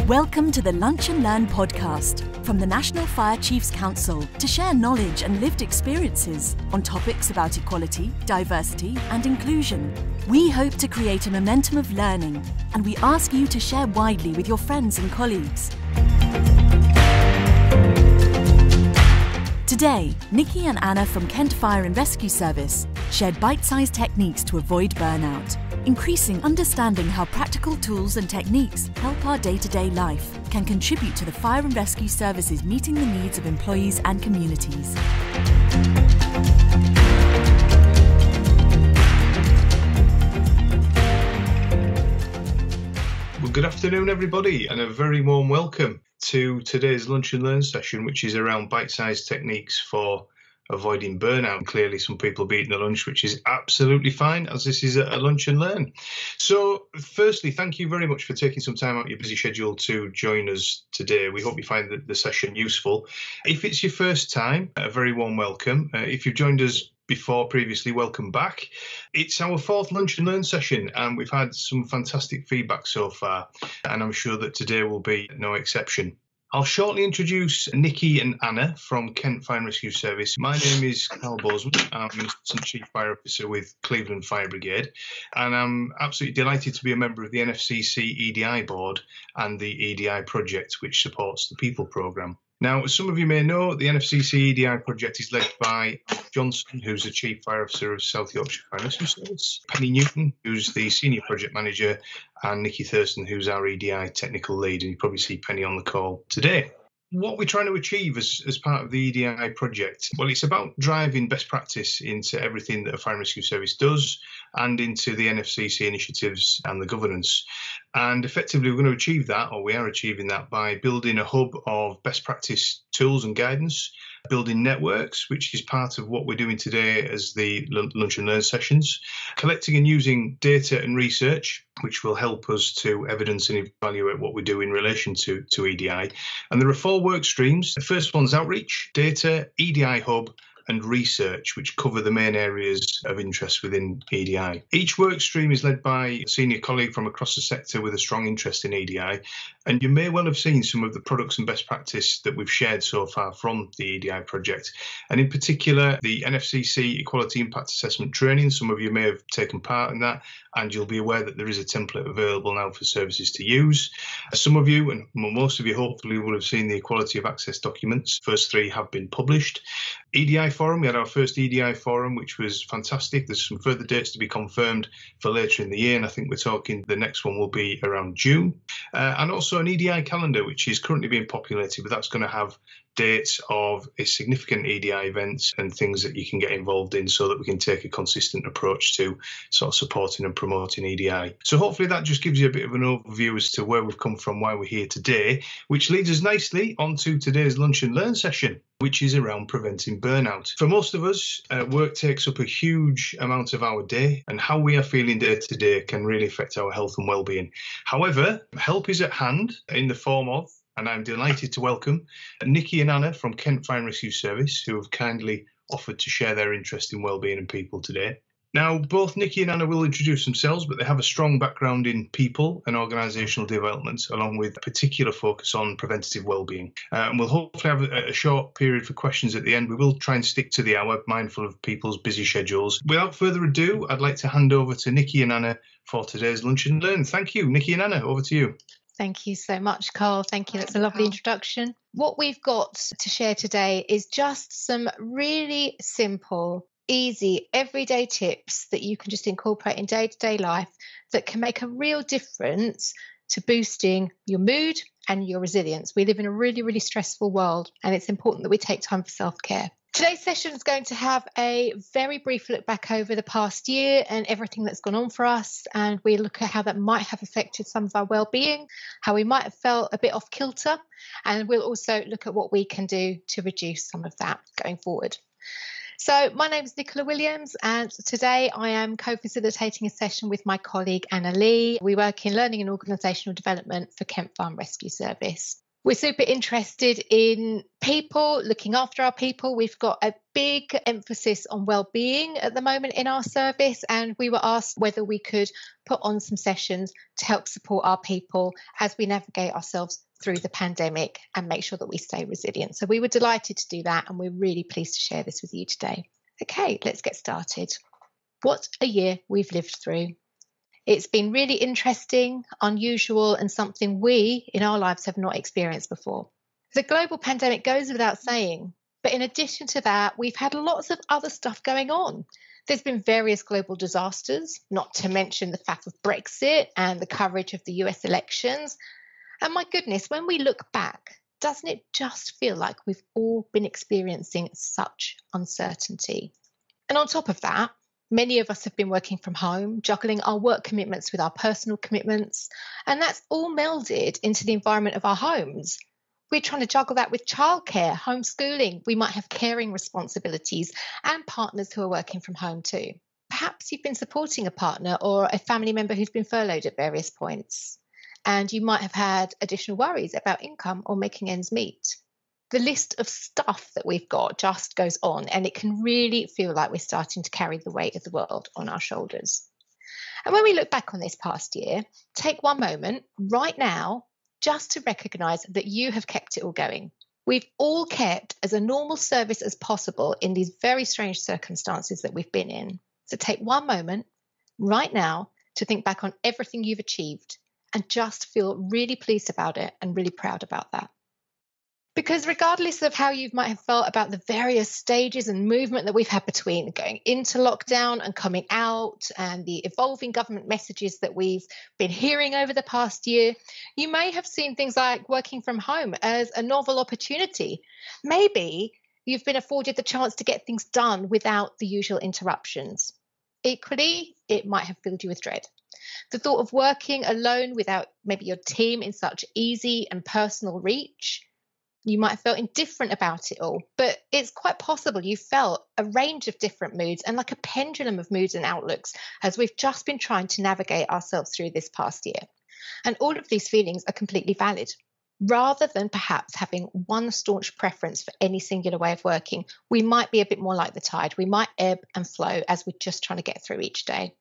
Welcome to the Lunch and Learn podcast from the National Fire Chiefs Council to share knowledge and lived experiences on topics about equality, diversity and inclusion. We hope to create a momentum of learning, and we ask you to share widely with your friends and colleagues. Today, Nikki and Anna from Kent Fire and Rescue Service shared bite-sized techniques to avoid burnout, increasing understanding how practical tools and techniques help our day-to-day life, can contribute to the fire and rescue services meeting the needs of employees and communities. Well, good afternoon, everybody, and a very warm welcome to today's Lunch and Learn session, which is around bite-sized techniques for avoiding burnout. Clearly, some people will be eating a lunch, which is absolutely fine, as this is a Lunch and Learn. So, firstly, thank you very much for taking some time out of your busy schedule to join us today. We hope you find the session useful. If it's your first time, a very warm welcome. If you've joined us previously, welcome back. It's our fourth Lunch and Learn session, and we've had some fantastic feedback so far, and I'm sure that today will be no exception. I'll shortly introduce Nikki and Anna from Kent Fire and Rescue Service. My name is Carl Bozeman. I'm an Assistant Chief Fire Officer with Cleveland Fire Brigade, and I'm absolutely delighted to be a member of the NFCC EDI Board and the EDI project, which supports the People Programme. Now, as some of you may know, the NFCC EDI project is led by Alex Johnson, who's the Chief Fire Officer of South Yorkshire Fire and Rescue Service, Penny Newton, who's the Senior Project Manager, and Nikki Thurston, who's our EDI Technical Lead, and you probably see Penny on the call today. What we're trying to achieve as part of the EDI project, well, it's about driving best practice into everything that a fire and rescue service does and into the NFCC initiatives and the governance. And effectively, we're going to achieve that, or we are achieving that, by building a hub of best practice tools and guidance, building networks, which is part of what we're doing today as the Lunch and Learn sessions, collecting and using data and research, which will help us to evidence and evaluate what we do in relation to EDI. And there are 4 work streams. The first one's outreach, data, EDI hub, and research, which cover the main areas of interest within EDI. Each work stream is led by a senior colleague from across the sector with a strong interest in EDI, and you may well have seen some of the products and best practice that we've shared so far from the EDI project, and in particular the NFCC Equality Impact Assessment training. Some of you may have taken part in that, and you'll be aware that there is a template available now for services to use. Some of you, and most of you hopefully, will have seen the Equality of Access documents. First 3 have been published. EDI Forum, we had our first EDI Forum, which was fantastic. There's some further dates to be confirmed for later in the year, and I think we're talking the next one will be around June. And also an EDI calendar, which is currently being populated, but that's going to have dates of a significant EDI events and things that you can get involved in so that we can take a consistent approach to sort of supporting and promoting EDI. So hopefully that just gives you a bit of an overview as to where we've come from, why we're here today, which leads us nicely onto today's Lunch and Learn session, which is around preventing burnout. For most of us, work takes up a huge amount of our day, and how we are feeling day to day can really affect our health and well-being. However, help is at hand in the form of, and I'm delighted to welcome Nikki and Anna from Kent Fire and Rescue Service, who have kindly offered to share their interest in wellbeing and people today. Now, both Nikki and Anna will introduce themselves, but they have a strong background in people and organisational development, along with a particular focus on preventative wellbeing. And we'll hopefully have a short period for questions at the end. We will try and stick to the hour, mindful of people's busy schedules. Without further ado, I'd like to hand over to Nikki and Anna for today's Lunch and Learn. Thank you, Nikki and Anna, over to you. Thank you so much, Carl. Thank you. That's a lovely introduction. What we've got to share today is just some really simple, easy, everyday tips that you can just incorporate in day-to-day life that can make a real difference to boosting your mood and your resilience. We live in a really, really stressful world, and it's important that we take time for self-care. Today's session is going to have a very brief look back over the past year and everything that's gone on for us, and we look at how that might have affected some of our well-being, how we might have felt a bit off kilter, and we'll also look at what we can do to reduce some of that going forward. So my name is Nicola Williams, and today I am co-facilitating a session with my colleague Anna Lee. We work in learning and organisational development for Kent Fire and Rescue Service. We're super interested in people, looking after our people. We've got a big emphasis on well-being at the moment in our service, and we were asked whether we could put on some sessions to help support our people as we navigate ourselves through the pandemic and make sure that we stay resilient. So we were delighted to do that, and we're really pleased to share this with you today. Okay, let's get started. What a year we've lived through. It's been really interesting, unusual, and something we in our lives have not experienced before. The global pandemic goes without saying, but in addition to that, we've had lots of other stuff going on. There's been various global disasters, not to mention the fact of Brexit and the coverage of the US elections. And my goodness, when we look back, doesn't it just feel like we've all been experiencing such uncertainty? And on top of that, many of us have been working from home, juggling our work commitments with our personal commitments, and that's all melded into the environment of our homes. We're trying to juggle that with childcare, homeschooling. We might have caring responsibilities and partners who are working from home too. Perhaps you've been supporting a partner or a family member who's been furloughed at various points, and you might have had additional worries about income or making ends meet. The list of stuff that we've got just goes on, and it can really feel like we're starting to carry the weight of the world on our shoulders. And when we look back on this past year, take one moment right now just to recognise that you have kept it all going. We've all kept as a normal service as possible in these very strange circumstances that we've been in. So take one moment right now to think back on everything you've achieved and just feel really pleased about it and really proud about that. Because regardless of how you might have felt about the various stages and movement that we've had between going into lockdown and coming out and the evolving government messages that we've been hearing over the past year, you may have seen things like working from home as a novel opportunity. Maybe you've been afforded the chance to get things done without the usual interruptions. Equally, it might have filled you with dread. The thought of working alone without maybe your team in such easy and personal reach. You might have felt indifferent about it all, but it's quite possible you felt a range of different moods and like a pendulum of moods and outlooks as we've just been trying to navigate ourselves through this past year. And all of these feelings are completely valid. Rather than perhaps having one staunch preference for any singular way of working, we might be a bit more like the tide. We might ebb and flow as we're just trying to get through each day.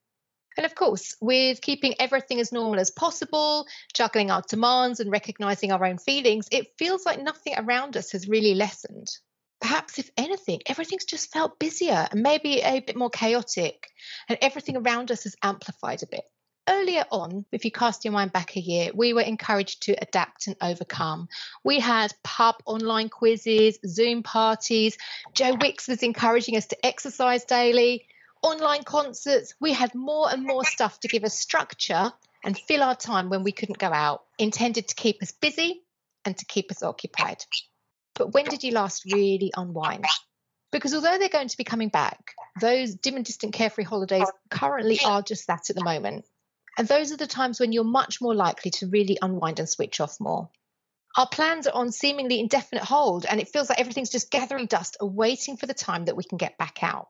And of course, with keeping everything as normal as possible, juggling our demands and recognising our own feelings, it feels like nothing around us has really lessened. Perhaps, if anything, everything's just felt busier and maybe a bit more chaotic, and everything around us has amplified a bit. Earlier on, if you cast your mind back a year, we were encouraged to adapt and overcome. We had pub online quizzes, Zoom parties. Joe Wicks was encouraging us to exercise daily. Online concerts, we had more and more stuff to give us structure and fill our time when we couldn't go out, intended to keep us busy and to keep us occupied. But when did you last really unwind? Because although they're going to be coming back, those dim and distant carefree holidays currently are just that at the moment. And those are the times when you're much more likely to really unwind and switch off more. Our plans are on seemingly indefinite hold, and it feels like everything's just gathering dust, awaiting for the time that we can get back out.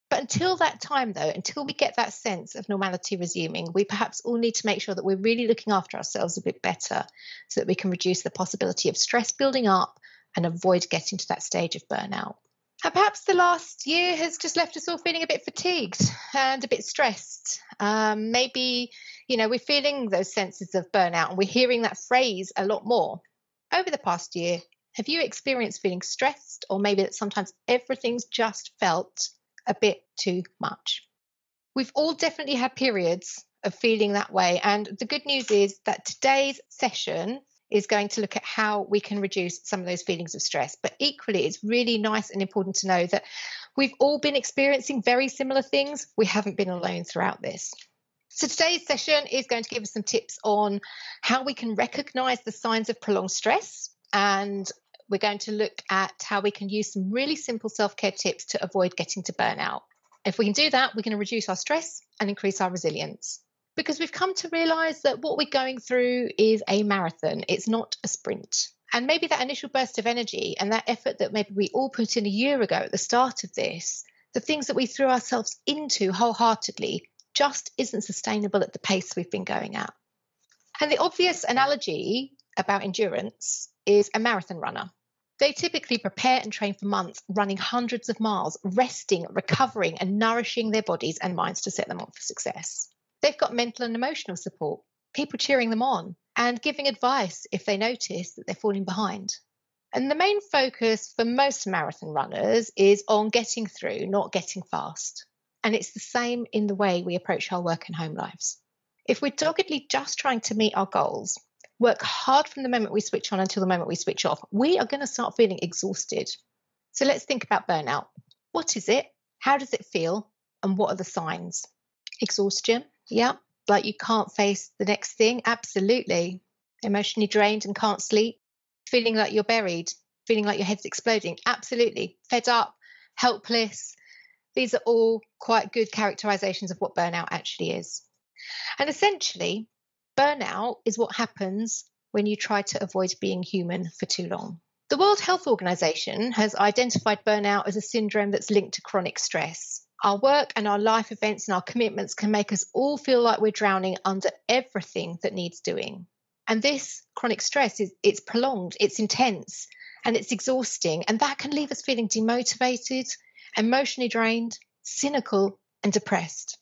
But until that time, though, until we get that sense of normality resuming, we perhaps all need to make sure that we're really looking after ourselves a bit better so that we can reduce the possibility of stress building up and avoid getting to that stage of burnout. And perhaps the last year has just left us all feeling a bit fatigued and a bit stressed. Maybe, we're feeling those senses of burnout and we're hearing that phrase a lot more. Over the past year, have you experienced feeling stressed, or maybe that sometimes everything's just felt a bit too much? We've all definitely had periods of feeling that way, and the good news is that today's session is going to look at how we can reduce some of those feelings of stress. But equally, it's really nice and important to know that we've all been experiencing very similar things. We haven't been alone throughout this. So today's session is going to give us some tips on how we can recognise the signs of prolonged stress, and we're going to look at how we can use some really simple self-care tips to avoid getting to burnout. If we can do that, we're going to reduce our stress and increase our resilience. Because we've come to realise that what we're going through is a marathon. It's not a sprint. And maybe that initial burst of energy and that effort that maybe we all put in a year ago at the start of this, the things that we threw ourselves into wholeheartedly, just isn't sustainable at the pace we've been going at. And the obvious analogy about endurance is a marathon runner. They typically prepare and train for months, running hundreds of miles, resting, recovering, and nourishing their bodies and minds to set them up for success. They've got mental and emotional support, people cheering them on, and giving advice if they notice that they're falling behind. And the main focus for most marathon runners is on getting through, not getting fast. And it's the same in the way we approach our work and home lives. If we're doggedly just trying to meet our goals, work hard from the moment we switch on until the moment we switch off, we are going to start feeling exhausted. So let's think about burnout. What is it? How does it feel? And what are the signs? Exhaustion, yeah. Like you can't face the next thing, absolutely. Emotionally drained and can't sleep. Feeling like you're buried, feeling like your head's exploding, absolutely. Fed up, helpless. These are all quite good characterizations of what burnout actually is. And essentially, burnout is what happens when you try to avoid being human for too long. The World Health Organization has identified burnout as a syndrome that's linked to chronic stress. Our work and our life events and our commitments can make us all feel like we're drowning under everything that needs doing. And this chronic stress it's prolonged, it's intense, and it's exhausting. And that can leave us feeling demotivated, emotionally drained, cynical, and depressed.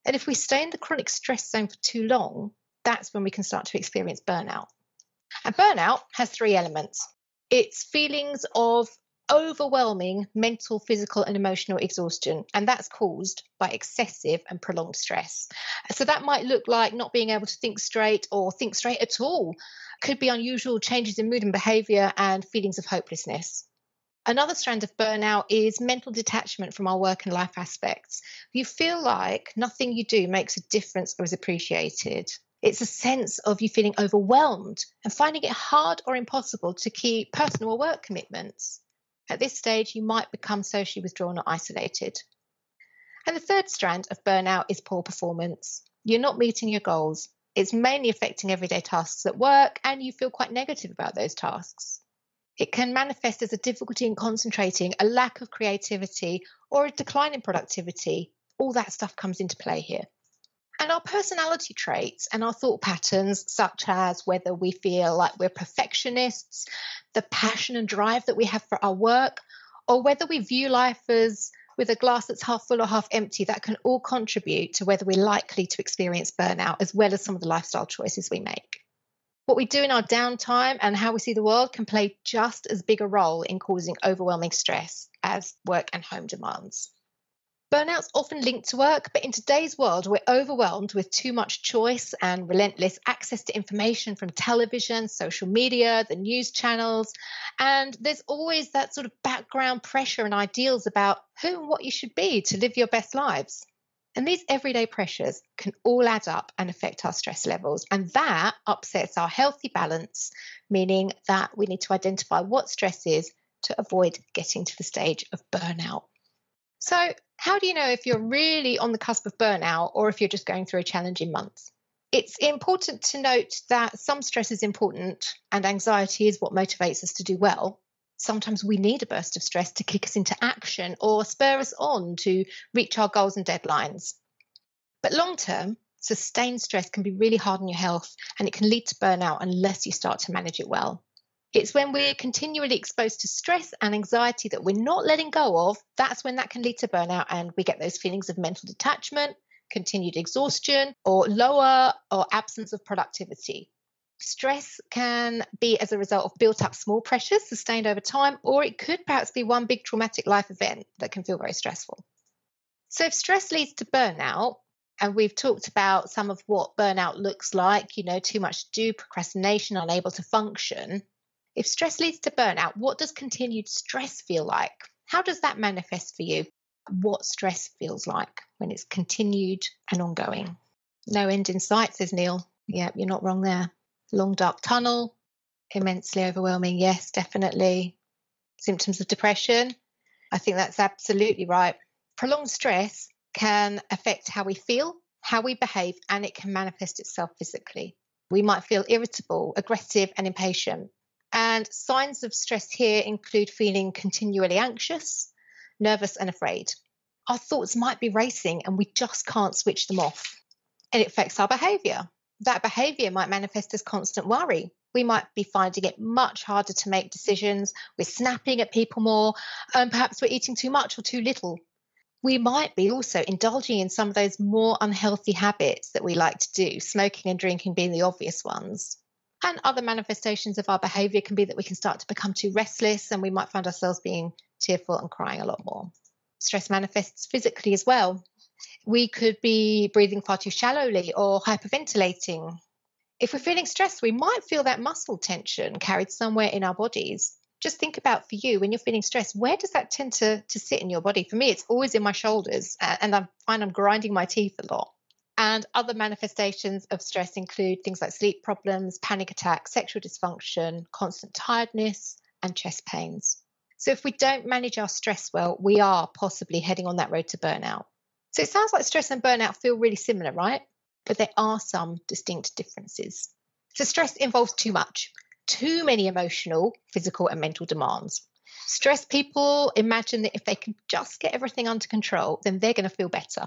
And if we stay in the chronic stress zone for too long, that's when we can start to experience burnout. And burnout has three elements. It's feelings of overwhelming mental, physical, and emotional exhaustion, and that's caused by excessive and prolonged stress. So that might look like not being able to think straight or think straight at all. Could be unusual changes in mood and behavior and feelings of hopelessness. Another strand of burnout is mental detachment from our work and life aspects. You feel like nothing you do makes a difference or is appreciated. It's a sense of you feeling overwhelmed and finding it hard or impossible to keep personal or work commitments. At this stage, you might become socially withdrawn or isolated. And the third strand of burnout is poor performance. You're not meeting your goals. It's mainly affecting everyday tasks at work, and you feel quite negative about those tasks. It can manifest as a difficulty in concentrating, a lack of creativity, or a decline in productivity. All that stuff comes into play here. And our personality traits and our thought patterns, such as whether we feel like we're perfectionists, the passion and drive that we have for our work, or whether we view life as with a glass that's half full or half empty, that can all contribute to whether we're likely to experience burnout, as well as some of the lifestyle choices we make. What we do in our downtime and how we see the world can play just as big a role in causing overwhelming stress as work and home demands. Burnout's often linked to work, but in today's world, we're overwhelmed with too much choice and relentless access to information from television, social media, the news channels, and there's always that sort of background pressure and ideals about who and what you should be to live your best lives. And these everyday pressures can all add up and affect our stress levels, and that upsets our healthy balance, meaning that we need to identify what stress is to avoid getting to the stage of burnout. So, how do you know if you're really on the cusp of burnout or if you're just going through a challenging month? It's important to note that some stress is important and anxiety is what motivates us to do well. Sometimes we need a burst of stress to kick us into action or spur us on to reach our goals and deadlines. But long term, sustained stress can be really hard on your health, and it can lead to burnout unless you start to manage it well. It's when we're continually exposed to stress and anxiety that we're not letting go of, that's when that can lead to burnout, and we get those feelings of mental detachment, continued exhaustion, or lower or absence of productivity. Stress can be as a result of built up small pressures sustained over time, or it could perhaps be one big traumatic life event that can feel very stressful. So if stress leads to burnout, and we've talked about some of what burnout looks like, too much to do, procrastination, unable to function. If stress leads to burnout, what does continued stress feel like? How does that manifest for you? What stress feels like when it's continued and ongoing? No end in sight, says Neil. Yeah, you're not wrong there. Long dark tunnel, immensely overwhelming. Yes, definitely. Symptoms of depression. I think that's absolutely right. Prolonged stress can affect how we feel, how we behave, and it can manifest itself physically. We might feel irritable, aggressive, and impatient. And signs of stress here include feeling continually anxious, nervous, and afraid. Our thoughts might be racing and we just can't switch them off. And it affects our behaviour. That behaviour might manifest as constant worry. we might be finding it much harder to make decisions. We're snapping at people more, and perhaps we're eating too much or too little. We might be also indulging in some of those more unhealthy habits that we like to do, smoking and drinking being the obvious ones. And other manifestations of our behaviour can be that we can start to become too restless, and we might find ourselves being tearful and crying a lot more. Stress manifests physically as well. We could be breathing far too shallowly or hyperventilating. If we're feeling stressed, we might feel that muscle tension carried somewhere in our bodies. Just think about, for you, when you're feeling stressed, where does that tend to sit in your body? For me, it's always in my shoulders, and I find I'm grinding my teeth a lot. And other manifestations of stress include things like sleep problems, panic attacks, sexual dysfunction, constant tiredness, and chest pains. So if we don't manage our stress well, we are possibly heading on that road to burnout. So it sounds like stress and burnout feel really similar, right? But there are some distinct differences. So stress involves too much, too many emotional, physical, and mental demands. Stressed people imagine that if they can just get everything under control, then they're going to feel better.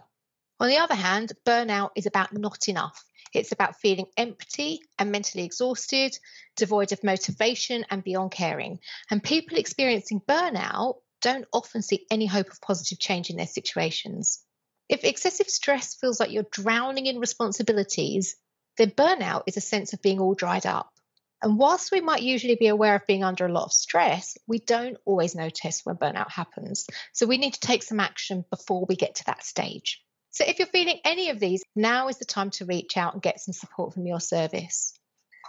On the other hand, burnout is about not enough. It's about feeling empty and mentally exhausted, devoid of motivation and beyond caring. And people experiencing burnout don't often see any hope of positive change in their situations. If excessive stress feels like you're drowning in responsibilities, then burnout is a sense of being all dried up. And whilst we might usually be aware of being under a lot of stress, we don't always notice when burnout happens. So we need to take some action before we get to that stage. So if you're feeling any of these, now is the time to reach out and get some support from your service.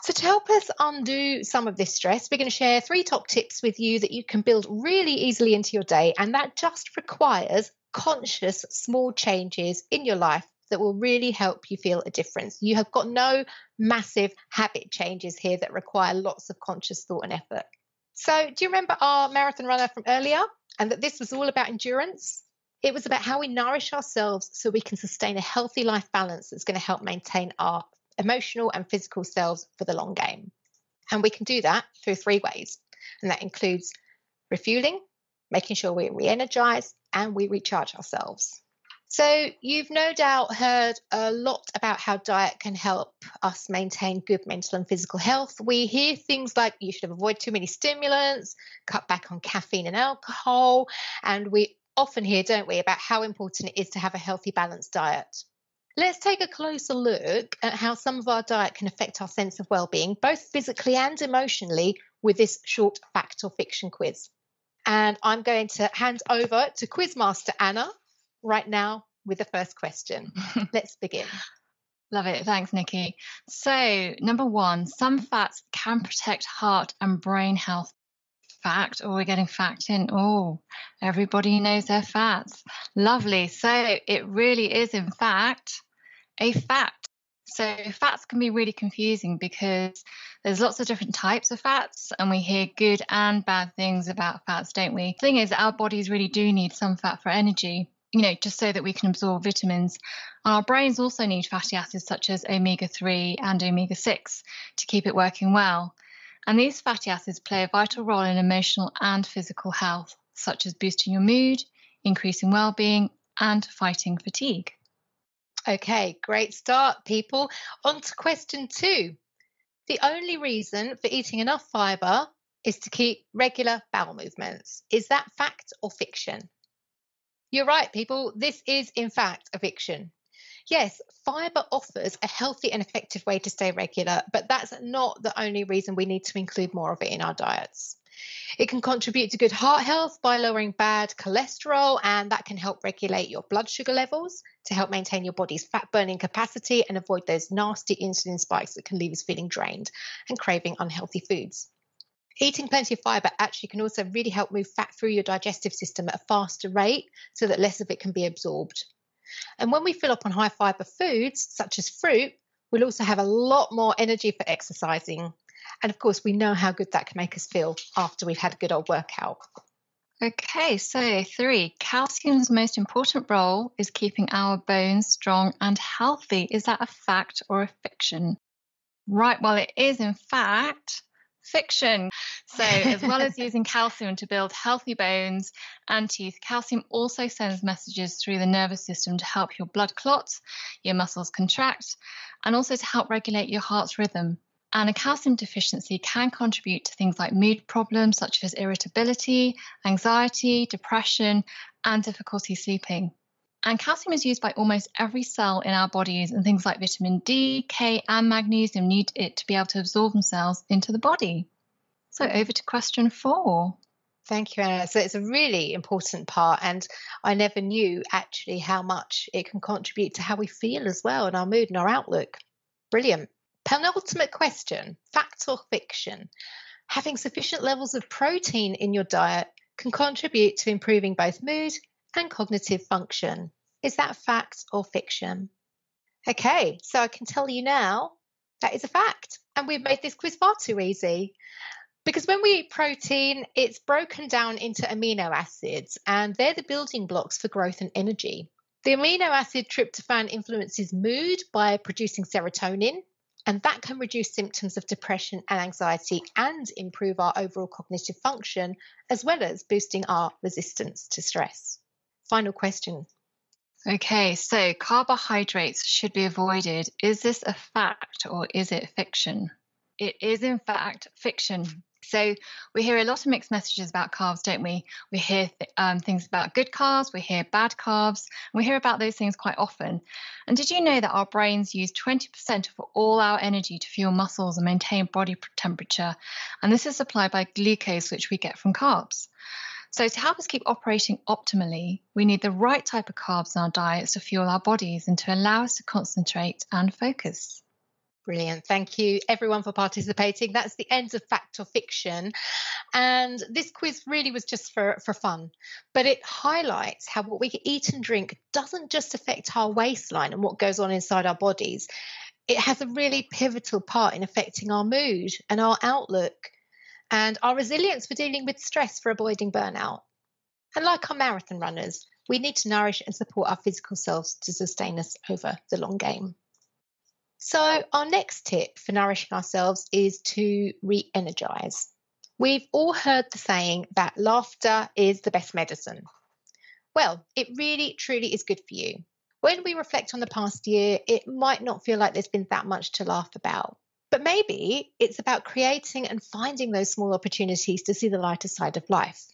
So to help us undo some of this stress, we're going to share 3 top tips with you that you can build really easily into your day. And that just requires conscious small changes in your life that will really help you feel a difference. You have got no massive habit changes here that require lots of conscious thought and effort. So do you remember our marathon runner from earlier, and that this was all about endurance? It was about how we nourish ourselves so we can sustain a healthy life balance that's going to help maintain our emotional and physical selves for the long game. And we can do that through 3 ways. And that includes refueling, making sure we re-energize, and we recharge ourselves. So you've no doubt heard a lot about how diet can help us maintain good mental and physical health. We hear things like you should avoid too many stimulants, cut back on caffeine and alcohol, and we often hear, don't we, about how important it is to have a healthy, balanced diet. Let's take a closer look at how some of our diet can affect our sense of well-being, both physically and emotionally, with this short fact or fiction quiz. And I'm going to hand over to Quizmaster Anna right now with the first question. Let's begin. Love it. Thanks, Nikki. So, number 1, some fats can protect heart and brain health. Fact, or we're getting fact in. Oh, everybody knows their fats. Lovely. So it really is, in fact, a fact. So fats can be really confusing because there's lots of different types of fats, and we hear good and bad things about fats, don't we? The thing is, our bodies really do need some fat for energy, just so that we can absorb vitamins. And our brains also need fatty acids such as omega-3 and omega-6 to keep it working well. And these fatty acids play a vital role in emotional and physical health, such as boosting your mood, increasing well-being, and fighting fatigue. Okay, great start, people. On to question 2. The only reason for eating enough fibre is to keep regular bowel movements. Is that fact or fiction? You're right, people. This is, in fact, a fiction. Yes, fibre offers a healthy and effective way to stay regular, but that's not the only reason we need to include more of it in our diets. It can contribute to good heart health by lowering bad cholesterol, and that can help regulate your blood sugar levels to help maintain your body's fat-burning capacity and avoid those nasty insulin spikes that can leave us feeling drained and craving unhealthy foods. Eating plenty of fibre actually can also really help move fat through your digestive system at a faster rate so that less of it can be absorbed. And when we fill up on high fibre foods, such as fruit, we'll also have a lot more energy for exercising. And of course, we know how good that can make us feel after we've had a good old workout. Okay, so 3, calcium's most important role is keeping our bones strong and healthy. Is that a fact or a fiction? Right, well, it is, in fact, fiction. So as well as using calcium to build healthy bones and teeth, calcium also sends messages through the nervous system to help your blood clot, your muscles contract, and also to help regulate your heart's rhythm. And a calcium deficiency can contribute to things like mood problems such as irritability, anxiety, depression, and difficulty sleeping. And calcium is used by almost every cell in our bodies, and things like vitamin D, K, and magnesium need it to be able to absorb themselves into the body. So over to question 4. Thank you, Anna. So it's a really important part, and I never knew actually how much it can contribute to how we feel as well, and our mood and our outlook. Brilliant. Penultimate question, fact or fiction? Having sufficient levels of protein in your diet can contribute to improving both mood and cognitive function. Is that fact or fiction? Okay, so I can tell you now that is a fact, and we've made this quiz far too easy. Because when we eat protein, it's broken down into amino acids, and they're the building blocks for growth and energy. The amino acid tryptophan influences mood by producing serotonin, and that can reduce symptoms of depression and anxiety and improve our overall cognitive function, as well as boosting our resistance to stress. Final question. Okay, so carbohydrates should be avoided. Is this a fact or is it fiction? It is, in fact, fiction. So we hear a lot of mixed messages about carbs, don't we? We hear things about good carbs, we hear bad carbs, and we hear about those things quite often. And did you know that our brains use 20% of all our energy to fuel muscles and maintain body temperature? And this is supplied by glucose, which we get from carbs. So to help us keep operating optimally, we need the right type of carbs in our diets to fuel our bodies and to allow us to concentrate and focus. Brilliant. Thank you, everyone, for participating. That's the end of Fact or Fiction. And this quiz really was just for fun, but it highlights how what we eat and drink doesn't just affect our waistline and what goes on inside our bodies. It has a really pivotal part in affecting our mood and our outlook and our resilience for dealing with stress, for avoiding burnout. And like our marathon runners, we need to nourish and support our physical selves to sustain us over the long game. So our next tip for nourishing ourselves is to re-energize. We've all heard the saying that laughter is the best medicine. Well, it really, truly is good for you. When we reflect on the past year, it might not feel like there's been that much to laugh about. But maybe it's about creating and finding those small opportunities to see the lighter side of life.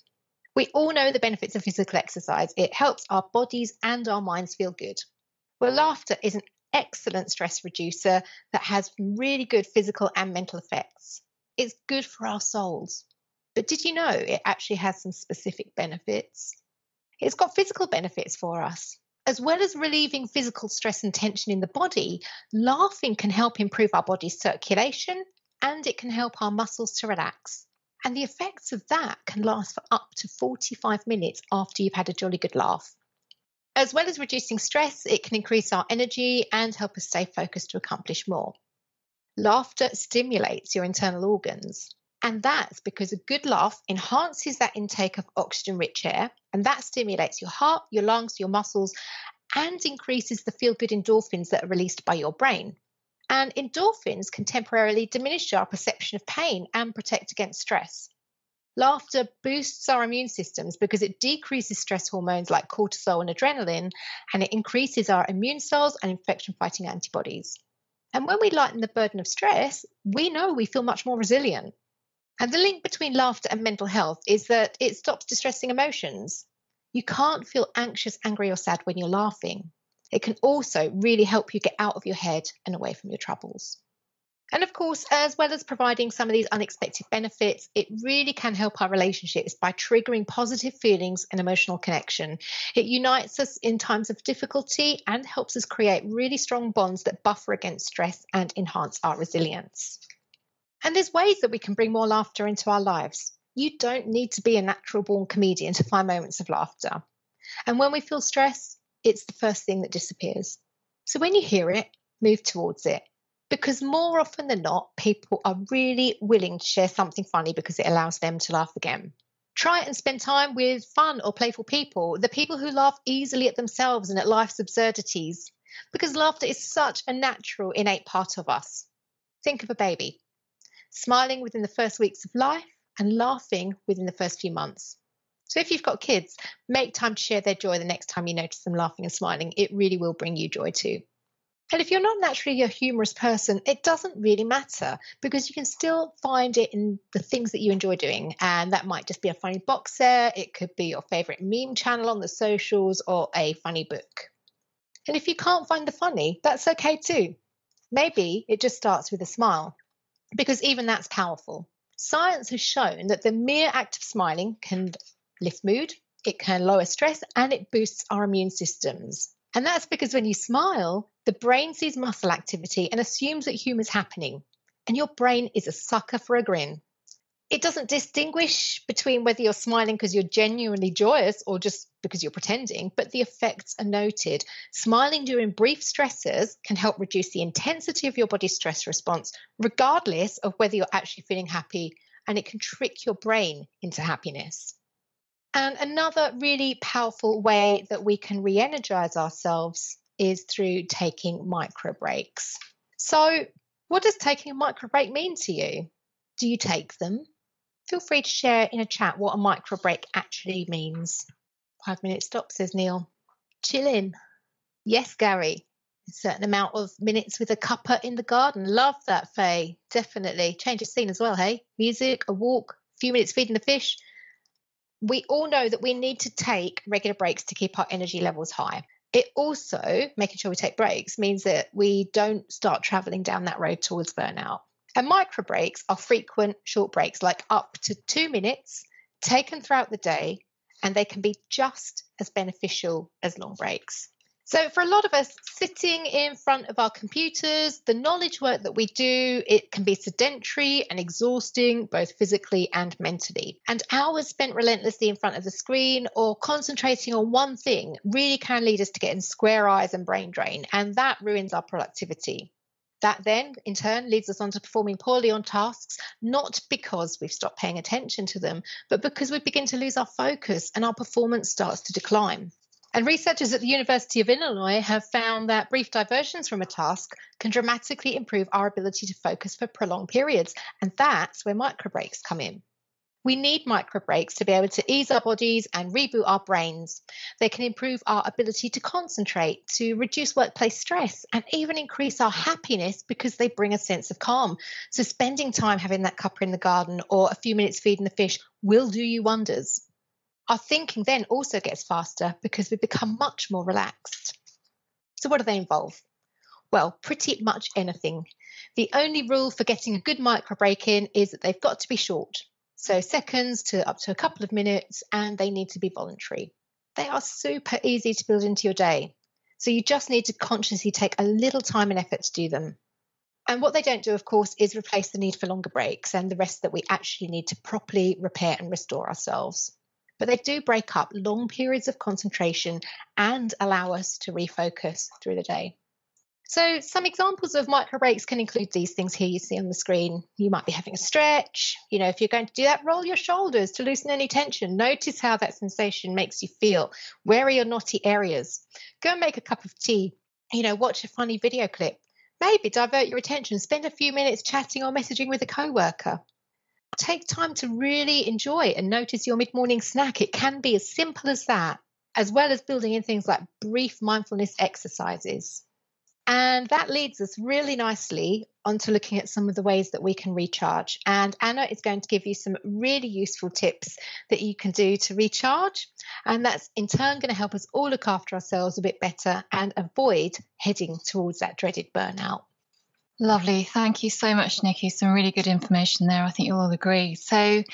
We all know the benefits of physical exercise. It helps our bodies and our minds feel good. Well, laughter is an excellent stress reducer that has really good physical and mental effects. It's good for our souls. But did you know it actually has some specific benefits? It's got physical benefits for us. As well as relieving physical stress and tension in the body, laughing can help improve our body's circulation and it can help our muscles to relax. And the effects of that can last for up to 45 minutes after you've had a jolly good laugh. As well as reducing stress, it can increase our energy and help us stay focused to accomplish more. Laughter stimulates your internal organs, and that's because a good laugh enhances that intake of oxygen-rich air, and that stimulates your heart, your lungs, your muscles, and increases the feel-good endorphins that are released by your brain. And endorphins can temporarily diminish our perception of pain and protect against stress. Laughter boosts our immune systems because it decreases stress hormones like cortisol and adrenaline, and it increases our immune cells and infection-fighting antibodies. And when we lighten the burden of stress, we know we feel much more resilient. And the link between laughter and mental health is that it stops distressing emotions. You can't feel anxious, angry, or sad when you're laughing. It can also really help you get out of your head and away from your troubles. And of course, as well as providing some of these unexpected benefits, it really can help our relationships by triggering positive feelings and emotional connection. It unites us in times of difficulty and helps us create really strong bonds that buffer against stress and enhance our resilience. And there's ways that we can bring more laughter into our lives. You don't need to be a natural born comedian to find moments of laughter. And when we feel stress, it's the first thing that disappears. So when you hear it, move towards it. Because more often than not, people are really willing to share something funny because it allows them to laugh again. Try and spend time with fun or playful people, the people who laugh easily at themselves and at life's absurdities, because laughter is such a natural, innate part of us. Think of a baby, smiling within the first weeks of life and laughing within the first few months. So if you've got kids, make time to share their joy the next time you notice them laughing and smiling. It really will bring you joy too. And if you're not naturally a humorous person, it doesn't really matter because you can still find it in the things that you enjoy doing. And that might just be a funny box set, it could be your favorite meme channel on the socials, or a funny book. And if you can't find the funny, that's okay too. Maybe it just starts with a smile, because even that's powerful. Science has shown that the mere act of smiling can lift mood, it can lower stress, and it boosts our immune systems. And that's because when you smile, the brain sees muscle activity and assumes that humour is happening. And your brain is a sucker for a grin. It doesn't distinguish between whether you're smiling because you're genuinely joyous or just because you're pretending, but the effects are noted. Smiling during brief stressors can help reduce the intensity of your body's stress response, regardless of whether you're actually feeling happy, and it can trick your brain into happiness. And another really powerful way that we can re-energize ourselves is through taking micro breaks. So, what does taking a micro break mean to you? Do you take them? Feel free to share in a chat what a micro break actually means. 5 minute stop, says Neil. Chill in. Yes, Gary. A certain amount of minutes with a cuppa in the garden. Love that, Faye. Definitely. Change of scene as well, hey? Music, a walk, a few minutes feeding the fish. We all know that we need to take regular breaks to keep our energy levels high. It also, making sure we take breaks, means that we don't start traveling down that road towards burnout. And micro breaks are frequent short breaks, like up to 2 minutes, taken throughout the day, and they can be just as beneficial as long breaks. So for a lot of us, sitting in front of our computers, the knowledge work that we do, it can be sedentary and exhausting, both physically and mentally. And hours spent relentlessly in front of the screen or concentrating on one thing really can lead us to getting square eyes and brain drain, and that ruins our productivity. That then, in turn, leads us on to performing poorly on tasks, not because we've stopped paying attention to them, but because we begin to lose our focus and our performance starts to decline. And researchers at the University of Illinois have found that brief diversions from a task can dramatically improve our ability to focus for prolonged periods. And that's where micro breaks come in. We need micro breaks to be able to ease our bodies and reboot our brains. They can improve our ability to concentrate, to reduce workplace stress, and even increase our happiness because they bring a sense of calm. So spending time having that cuppa in the garden or a few minutes feeding the fish will do you wonders. Our thinking then also gets faster because we become much more relaxed. So what do they involve? Well, pretty much anything. The only rule for getting a good micro break in is that they've got to be short. So seconds to up to a couple of minutes, and they need to be voluntary. They are super easy to build into your day. So you just need to consciously take a little time and effort to do them. And what they don't do, of course, is replace the need for longer breaks and the rest that we actually need to properly repair and restore ourselves. But they do break up long periods of concentration and allow us to refocus through the day. So some examples of micro breaks can include these things here you see on the screen. You might be having a stretch. If you're going to do that, roll your shoulders to loosen any tension. Notice how that sensation makes you feel. Where are your knotty areas? Go and make a cup of tea. Watch a funny video clip. Maybe divert your attention. Spend a few minutes chatting or messaging with a coworker. Take time to really enjoy and notice your mid-morning snack. It can be as simple as that, as well as building in things like brief mindfulness exercises. And that leads us really nicely onto looking at some of the ways that we can recharge. And Anna is going to give you some really useful tips that you can do to recharge. And that's in turn going to help us all look after ourselves a bit better and avoid heading towards that dreaded burnout. Lovely. Thank you so much, Nikki. Some really good information there. I think you'll all agree. So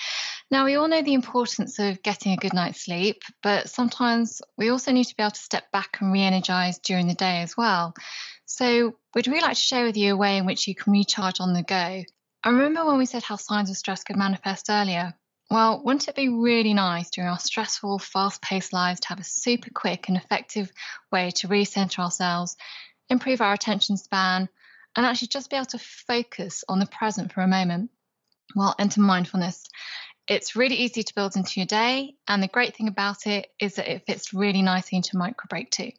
now we all know the importance of getting a good night's sleep, but sometimes we also need to be able to step back and re-energize during the day as well. So we'd really like to share with you a way in which you can recharge on the go. I remember when we said how signs of stress could manifest earlier. Well, wouldn't it be really nice during our stressful, fast-paced lives to have a super quick and effective way to recenter ourselves, improve our attention span, and actually just be able to focus on the present for a moment? Well, enter mindfulness. It's really easy to build into your day, and the great thing about it is that it fits really nicely into micro break too.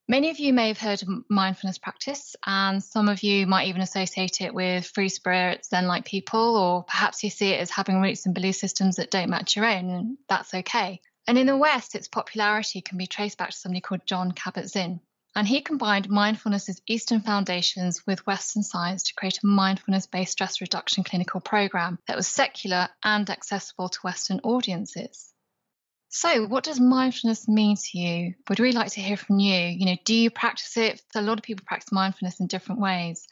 Many of you may have heard of mindfulness practice, and some of you might even associate it with free spirits, Zen-like people, or perhaps you see it as having roots and belief systems that don't match your own, and that's okay. And in the West, its popularity can be traced back to somebody called John Kabat-Zinn. And he combined mindfulness's Eastern foundations with Western science to create a mindfulness-based stress reduction clinical program that was secular and accessible to Western audiences. So what does mindfulness mean to you? We'd really like to hear from you. Do you practice it? A lot of people practice mindfulness in different ways.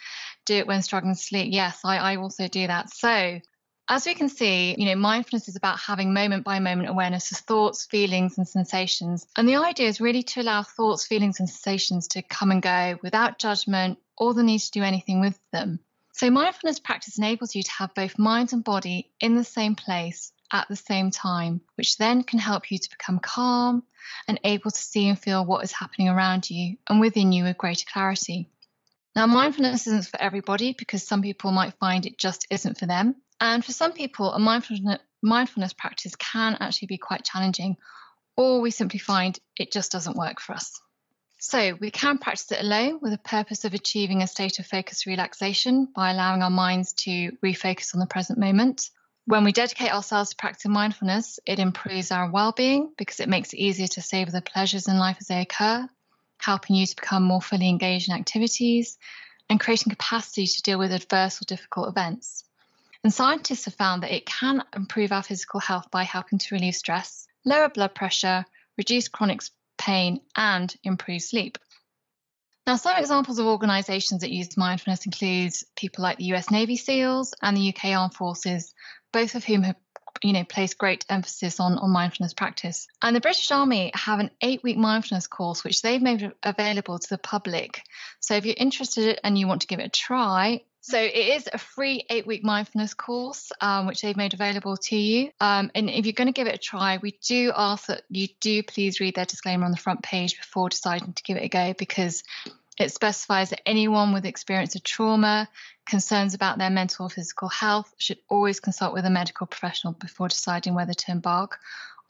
Do it when struggling to sleep. Yes, I also do that. So as we can see, mindfulness is about having moment by moment awareness of thoughts, feelings, and sensations. And the idea is really to allow thoughts, feelings, and sensations to come and go without judgment or the need to do anything with them. So mindfulness practice enables you to have both mind and body in the same place at the same time, which then can help you to become calm and able to see and feel what is happening around you and within you with greater clarity. Now, mindfulness isn't for everybody because some people might find it just isn't for them. And for some people, a mindfulness practice can actually be quite challenging, or we simply find it just doesn't work for us. So we can practice it alone with the purpose of achieving a state of focused relaxation by allowing our minds to refocus on the present moment. When we dedicate ourselves to practicing mindfulness, it improves our well-being because it makes it easier to savor the pleasures in life as they occur, helping you to become more fully engaged in activities and creating capacity to deal with adverse or difficult events. And scientists have found that it can improve our physical health by helping to relieve stress, lower blood pressure, reduce chronic pain, and improve sleep. Now, some examples of organisations that use mindfulness include people like the US Navy SEALs and the UK Armed Forces, both of whom have placed great emphasis on mindfulness practice. And the British Army have an 8-week mindfulness course, which they've made available to the public. So if you're interested and you want to give it a try, so it is a free 8-week mindfulness course, which they've made available to you. And if you're going to give it a try, we do ask that you do please read their disclaimer on the front page before deciding to give it a go, because it specifies that anyone with experience of trauma, concerns about their mental or physical health should always consult with a medical professional before deciding whether to embark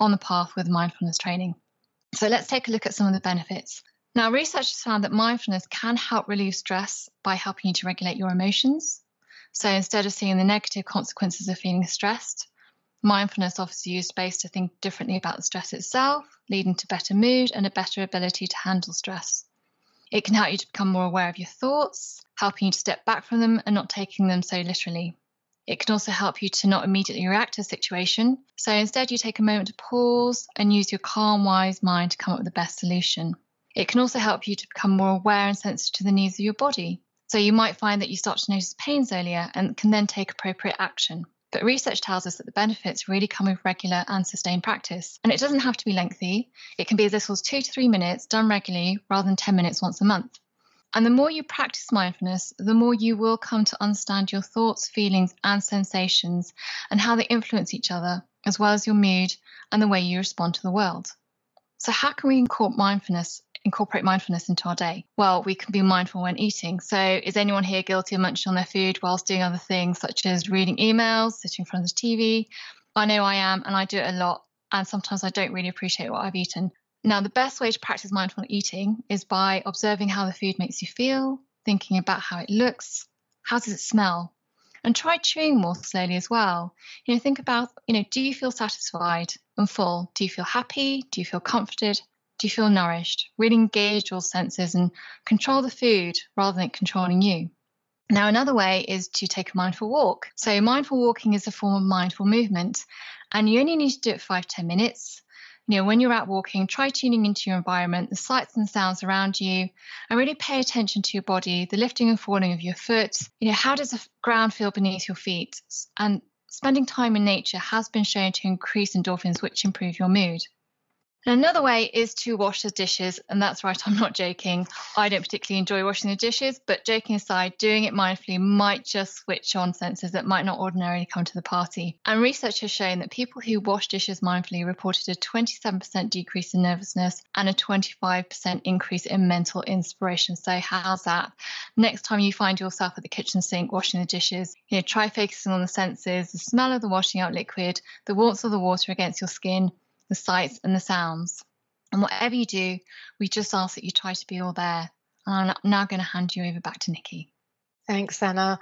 on the path with mindfulness training. So let's take a look at some of the benefits. Now, research has found that mindfulness can help relieve stress by helping you to regulate your emotions. So instead of seeing the negative consequences of feeling stressed, mindfulness offers you space to think differently about the stress itself, leading to better mood and a better ability to handle stress. It can help you to become more aware of your thoughts, helping you to step back from them and not taking them so literally. It can also help you to not immediately react to a situation. So instead, you take a moment to pause and use your calm, wise mind to come up with the best solution. It can also help you to become more aware and sensitive to the needs of your body. So you might find that you start to notice pains earlier and can then take appropriate action. But research tells us that the benefits really come with regular and sustained practice. And it doesn't have to be lengthy. It can be as little as 2 to 3 minutes done regularly rather than 10 minutes once a month. And the more you practice mindfulness, the more you will come to understand your thoughts, feelings, and sensations and how they influence each other, as well as your mood and the way you respond to the world. So how can we incorporate mindfulness into our day? Well, we can be mindful when eating. So is anyone here guilty of munching on their food whilst doing other things such as reading emails, sitting in front of the TV? I know I am, and I do it a lot. And sometimes I don't really appreciate what I've eaten. Now, the best way to practice mindful eating is by observing how the food makes you feel, thinking about how it looks, how does it smell, and try chewing more slowly as well. Think about, do you feel satisfied and full? Do you feel happy? Do you feel comforted? Do you feel nourished? Really engage your senses and control the food rather than controlling you. Now, another way is to take a mindful walk. So mindful walking is a form of mindful movement, and you only need to do it 5 to 10 minutes. When you're out walking, try tuning into your environment, the sights and sounds around you, and really pay attention to your body, the lifting and falling of your foot. How does the ground feel beneath your feet? And spending time in nature has been shown to increase endorphins, which improve your mood. And another way is to wash the dishes, and that's right, I'm not joking. I don't particularly enjoy washing the dishes, but joking aside, doing it mindfully might just switch on senses that might not ordinarily come to the party. And research has shown that people who wash dishes mindfully reported a 27% decrease in nervousness and a 25% increase in mental inspiration. So how's that? Next time you find yourself at the kitchen sink washing the dishes, try focusing on the senses, the smell of the washing out liquid, the warmth of the water against your skin, the sights and the sounds. And whatever you do, we just ask that you try to be all there. And I'm now going to hand you over back to Nikki. Thanks, Anna.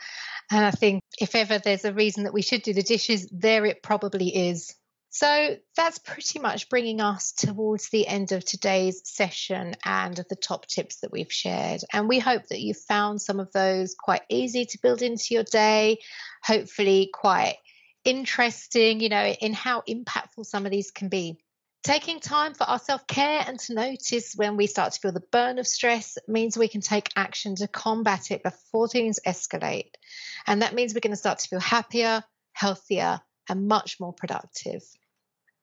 And I think if ever there's a reason that we should do the dishes, there it probably is. So that's pretty much bringing us towards the end of today's session and the top tips that we've shared. And we hope that you've found some of those quite easy to build into your day, hopefully quite interesting, in how impactful some of these can be. Taking time for our self-care and to notice when we start to feel the burn of stress means we can take action to combat it before things escalate. And that means we're going to start to feel happier, healthier, and much more productive.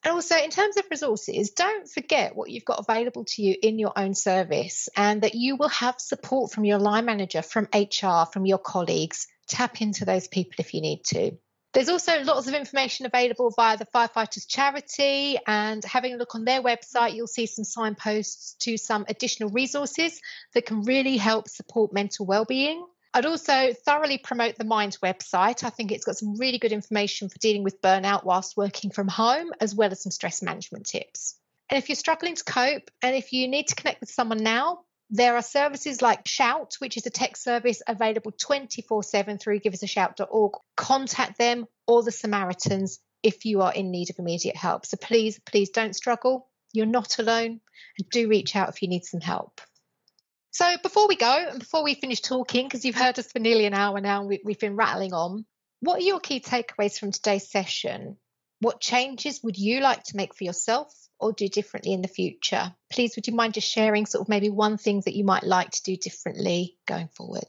And also, in terms of resources, don't forget what you've got available to you in your own service, and that you will have support from your line manager, from HR, from your colleagues. Tap into those people if you need to. There's also lots of information available via the Firefighters Charity, and having a look on their website, you'll see some signposts to some additional resources that can really help support mental well-being. I'd also thoroughly promote the Mind website. I think it's got some really good information for dealing with burnout whilst working from home, as well as some stress management tips. And if you're struggling to cope, and if you need to connect with someone now, there are services like Shout, which is a text service available 24/7 through giveusashout.org. Contact them or the Samaritans if you are in need of immediate help. So please don't struggle. You're not alone, and do reach out if you need some help. So before we go, and before we finish talking, because you've heard us for nearly an hour now, we've been rattling on, what are your key takeaways from today's session? What changes would you like to make for yourself or do differently in the future? Please, would you mind just sharing sort of maybe one thing that you might like to do differently going forward?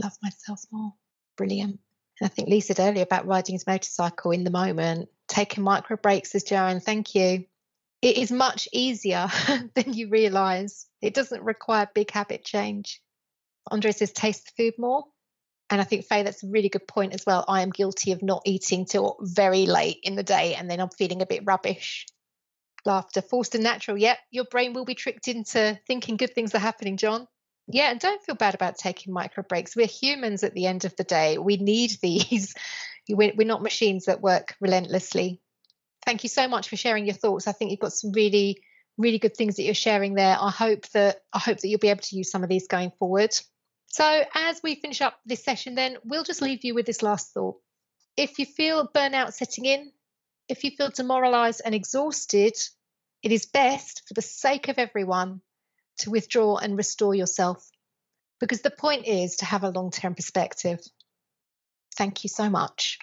Love myself more. Brilliant. And I think Lee said earlier about riding his motorcycle in the moment, taking micro breaks, says Joanne. Thank you. It is much easier than you realise. It doesn't require big habit change. Andre says, taste the food more. And I think, Faye, that's a really good point as well. I am guilty of not eating till very late in the day, and then I'm feeling a bit rubbish. Laughter, forced and natural. Yep, your brain will be tricked into thinking good things are happening, John. Yeah, and don't feel bad about taking micro breaks. We're humans at the end of the day. We need these. We're not machines that work relentlessly. Thank you so much for sharing your thoughts. I think you've got some really, really good things that you're sharing there. I hope that you'll be able to use some of these going forward. So as we finish up this session, then we'll just leave you with this last thought. If you feel burnout setting in, if you feel demoralised and exhausted, it is best, for the sake of everyone, to withdraw and restore yourself, because the point is to have a long-term perspective. Thank you so much.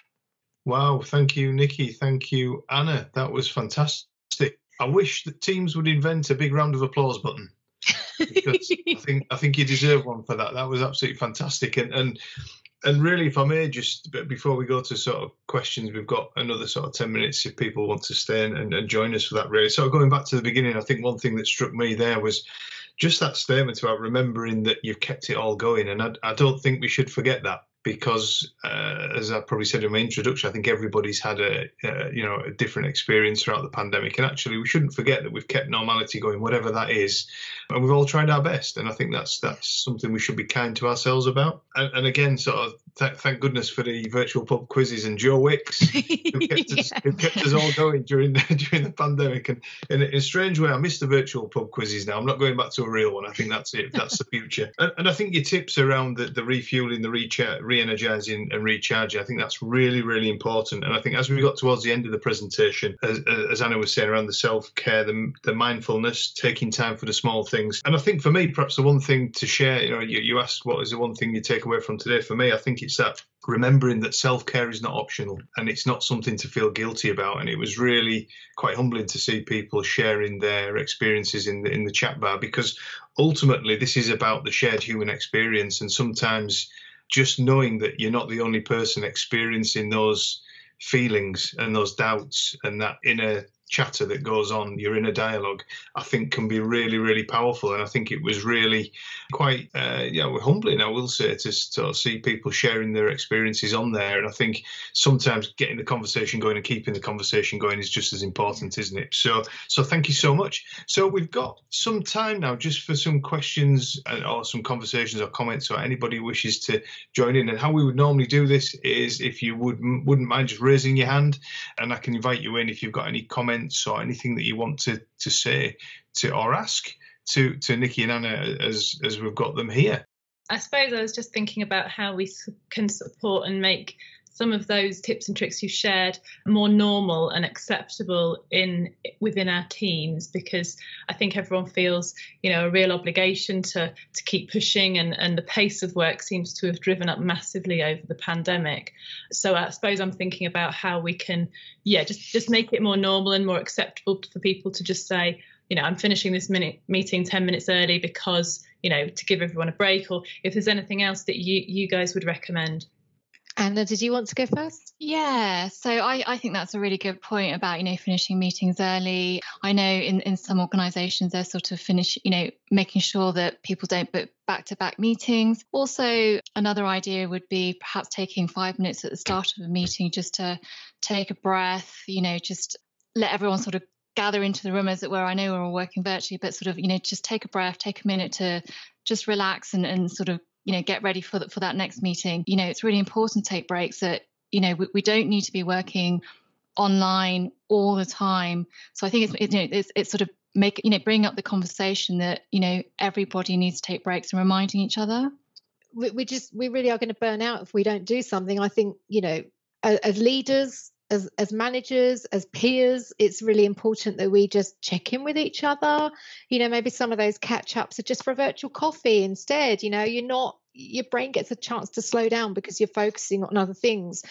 Wow, thank you, Nikki. Thank you, Anna. That was fantastic. I wish that Teams would invent a big round of applause button, because I think you deserve one for that. That was absolutely fantastic. And really, if I may, just before we go to sort of questions, we've got another sort of 10 minutes if people want to stay and join us for that, really. So going back to the beginning, I think one thing that struck me there was just that statement about remembering that you've kept it all going. And I don't think we should forget that, because as I probably said in my introduction, I think everybody's had a different experience throughout the pandemic. And actually, we shouldn't forget that we've kept normality going, whatever that is. And we've all tried our best. And I think that's something we should be kind to ourselves about. And again, sort of thank goodness for the virtual pub quizzes and Joe Wicks, who kept us all going during the pandemic. And in a strange way, I miss the virtual pub quizzes now. I'm not going back to a real one. I think that's it. That's the future. And I think your tips around the refueling, the re-energizing and recharging, I think that's really, really important. And I think as we got towards the end of the presentation, as Anna was saying, around the self-care, the mindfulness, taking time for the small things. And I think for me, perhaps the one thing to share, you asked what is the one thing you take away from today. For me, I think it's that remembering that self-care is not optional and it's not something to feel guilty about. And it was really quite humbling to see people sharing their experiences in the chat bar, because ultimately this is about the shared human experience. And sometimes just knowing that you're not the only person experiencing those feelings and those doubts and that inner chatter that goes on, your inner dialogue, I think can be really, really powerful. And I think it was really quite humbling, I will say, to sort of see people sharing their experiences on there. And I think sometimes getting the conversation going and keeping the conversation going is just as important, isn't it? So thank you so much. So we've got some time now just for some questions or some conversations or comments, or anybody who wishes to join in. And how we would normally do this is, if you wouldn't mind just raising your hand, and I can invite you in if you've got any comments or anything that you want to say or ask to Nikki and Anna as we've got them here. I suppose I was just thinking about how we can support and make some of those tips and tricks you shared more normal and acceptable within our teams, because I think everyone feels, a real obligation to keep pushing, and the pace of work seems to have driven up massively over the pandemic. So I suppose I'm thinking about how we can, just make it more normal and more acceptable for people to just say, I'm finishing this meeting 10 minutes early because, to give everyone a break, or if there's anything else that you guys would recommend. Anna, did you want to go first? Yeah, so I think that's a really good point about, finishing meetings early. I know in some organisations they're sort of making sure that people don't book back-to-back meetings. Also, another idea would be perhaps taking 5 minutes at the start of a meeting just to take a breath, just let everyone sort of gather into the room, as it were. I know we're all working virtually, but sort of, just take a breath, take a minute to just relax and sort of, get ready for that next meeting. It's really important to take breaks that, we don't need to be working online all the time. So I think it's sort of bring up the conversation that, everybody needs to take breaks and reminding each other. We really are going to burn out if we don't do something. I think, as leaders, as managers, as peers, it's really important that we just check in with each other. Maybe some of those catch-ups are just for a virtual coffee instead. Your brain gets a chance to slow down because you're focusing on other things.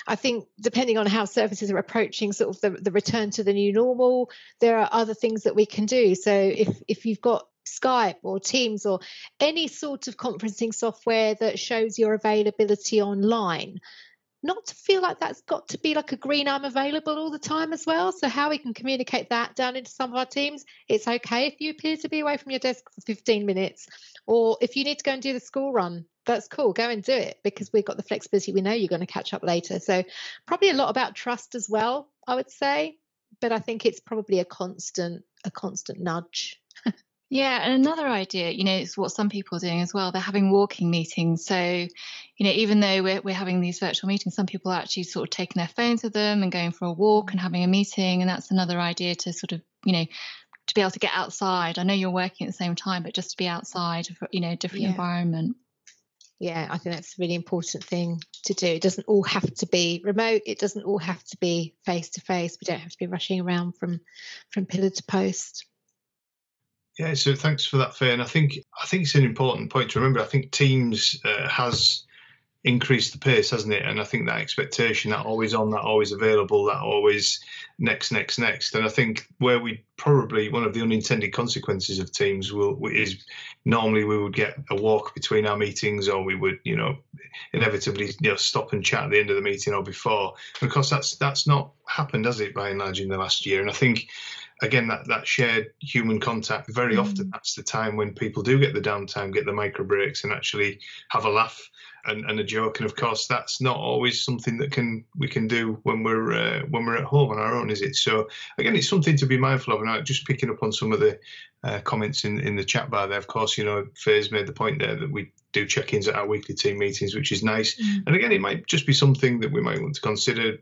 I think depending on how services are approaching sort of the return to the new normal, there are other things that we can do. So if you've got Skype or Teams or any sort of conferencing software that shows your availability online, not to feel like that's got to be like a green I'm available all the time as well. So how we can communicate that down into some of our teams. It's okay if you appear to be away from your desk for 15 minutes, or if you need to go and do the school run, that's cool, go and do it, because we've got the flexibility. We know you're going to catch up later. So probably a lot about trust as well, I would say, but I think it's probably a constant nudge. Yeah, and another idea, is what some people are doing as well. They're having walking meetings. So, even though we're having these virtual meetings, some people are actually sort of taking their phones with them and going for a walk and having a meeting. And that's another idea to sort of, to be able to get outside. I know you're working at the same time, but just to be outside, different environment. Yeah, I think that's a really important thing to do. It doesn't all have to be remote. It doesn't all have to be face-to-face. We don't have to be rushing around from pillar to post. Yeah, so thanks for that, Faye. And I think it's an important point to remember. I think Teams has increased the pace, hasn't it? And I think that expectation, that always on, that always available, that always next. And I think where we probably, one of the unintended consequences of Teams is normally we would get a walk between our meetings, or we would, inevitably, stop and chat at the end of the meeting or before. And of course, that's not happened, has it, by and large, in the last year? And I think, again, that shared human contact, very often that's the time when people do get the downtime, get the micro breaks, and actually have a laugh and a joke. And of course, that's not always something that we can do when we're at home on our own, is it? So again, it's something to be mindful of. And just picking up on some of the comments in the chat bar there, of course, Faye's made the point there that we do check-ins at our weekly team meetings, which is nice. And again, it might just be something that we might want to consider,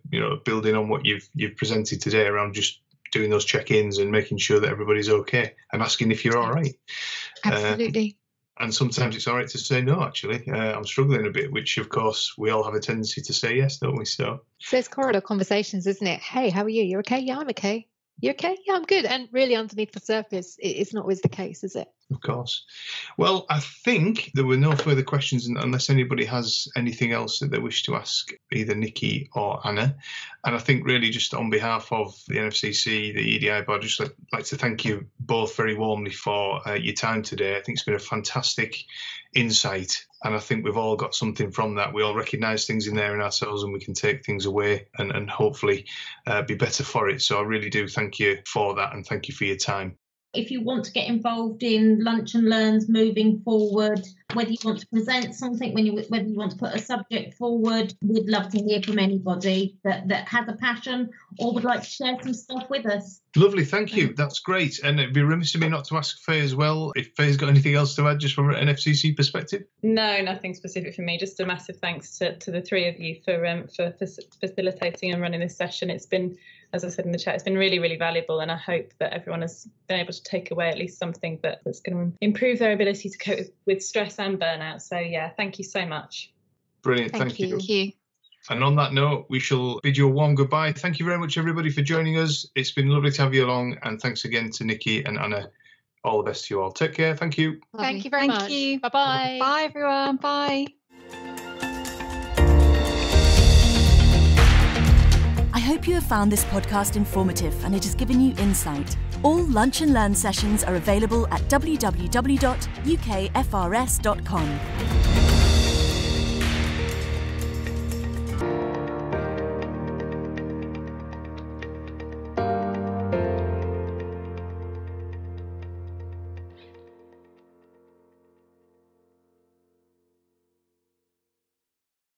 building on what you've presented today around just doing those check-ins and making sure that everybody's okay and asking if you're all right. Absolutely. And sometimes it's all right to say no, actually. I'm struggling a bit, which, of course, we all have a tendency to say yes, don't we? So it's corridor conversations, isn't it? Hey, how are you? You're okay? Yeah, I'm okay. You okay? Yeah, I'm good. And really underneath the surface, it's not always the case, is it? Of course. Well, I think there were no further questions unless anybody has anything else that they wish to ask either Nikki or Anna. And I think really just on behalf of the NFCC, the EDI board, I'd just like to thank you both very warmly for your time today. I think it's been a fantastic insight, and I think we've all got something from that. We all recognise things in there in ourselves, and we can take things away and hopefully be better for it. So I really do thank you for that, and thank you for your time. If you want to get involved in Lunch and Learns moving forward, whether you want to present something, whether you want to put a subject forward, we'd love to hear from anybody that has a passion or would like to share some stuff with us. Lovely, thank you. That's great. And it'd be remiss of me not to ask Faye as well, if Faye's got anything else to add just from an NFCC perspective. No, nothing specific for me. Just a massive thanks to the three of you for facilitating and running this session. It's been, as I said in the chat, it's been really, really valuable, and I hope that everyone has been able to take away at least something that's going to improve their ability to cope with stress and burnout. So yeah, thank you so much. Brilliant, thank you. Thank you. And on that note, we shall bid you a warm goodbye. Thank you very much, everybody, for joining us. It's been lovely to have you along. And thanks again to Nikki and Anna. All the best to you all. Take care. Thank you. Thank you very much. Thank you. Bye-bye. Bye, everyone. Bye. I hope you have found this podcast informative and it has given you insight. All Lunch and Learn sessions are available at www.ukfrs.com.